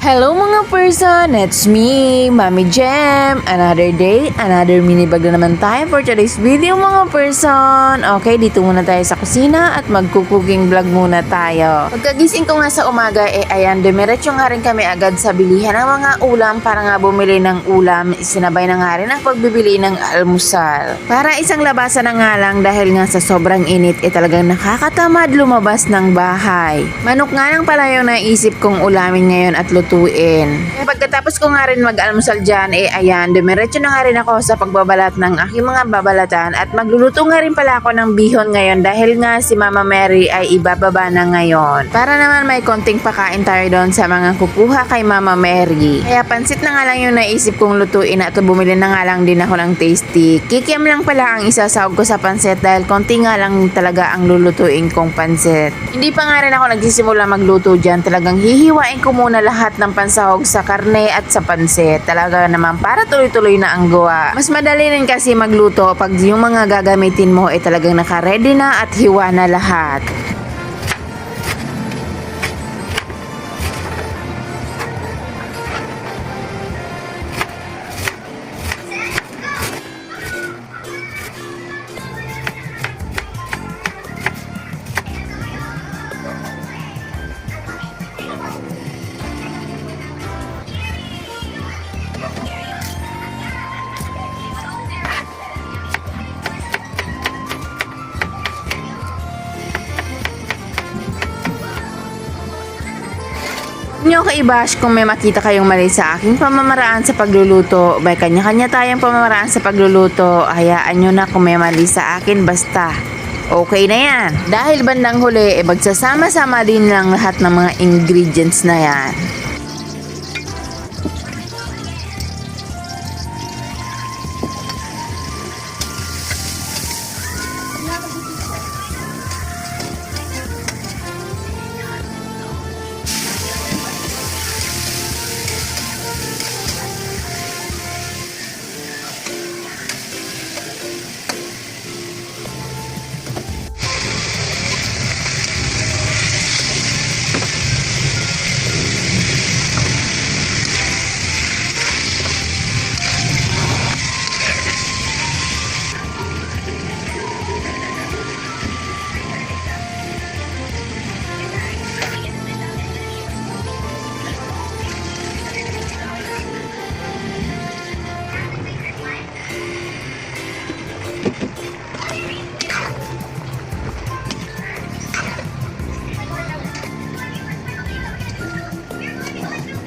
Hello mga person, it's me, Mami Jem. Another day, another mini vlog na naman tayo for today's video mga person. Okay, dito muna tayo sa kusina at magkukuking vlog muna tayo. Pagkagising ko nga sa umaga, ayan, dumiretso nga rin kami agad sa bilihan ng mga ulam para nga bumili ng ulam. Isinabay na nga rin ang pagbibili ng almusal. Para isang labasan na nga lang dahil nga sa sobrang init, talagang nakakatamad lumabas ng bahay. Manok nga lang pala yung naisip kong ulamin ngayon at lutuin. Pagkatapos ko nga rin mag-almusal dyan, ayan, dumiretso na nga rin ako sa pagbabalat ng aking mga babalatan at magluluto nga rin pala ako ng bihon ngayon dahil nga si Mama Mary ay ibababa na ngayon. Para naman may konting pakain tayo doon sa mga kukuha kay Mama Mary. Kaya pansit na nga lang yung naisip kong lutuin at bumili na nga lang din ako ng tasty. Kikiam lang pala ang isasawag ko sa pansit dahil konti nga lang talaga ang lulutuin kong pansit. Hindi pa nga rin ako nagsisimula magluto dyan, talagang hihiwain ko muna lahat ng pansahog sa karne at sa pansit. Talaga naman para tuloy-tuloy na ang gawa. Mas madali rin kasi magluto pag yung mga gagamitin mo ay talagang naka-ready na at hiwa na lahat. Nyo kaibash kung may makita kayong mali sa aking pamamaraan sa pagluluto. May kanya-kanya tayong pamamaraan sa pagluluto. Hayaan nyo na kung may mali sa akin, basta okay na yan. Dahil bandang huli, magsasama-sama din lang lahat ng mga ingredients na yan.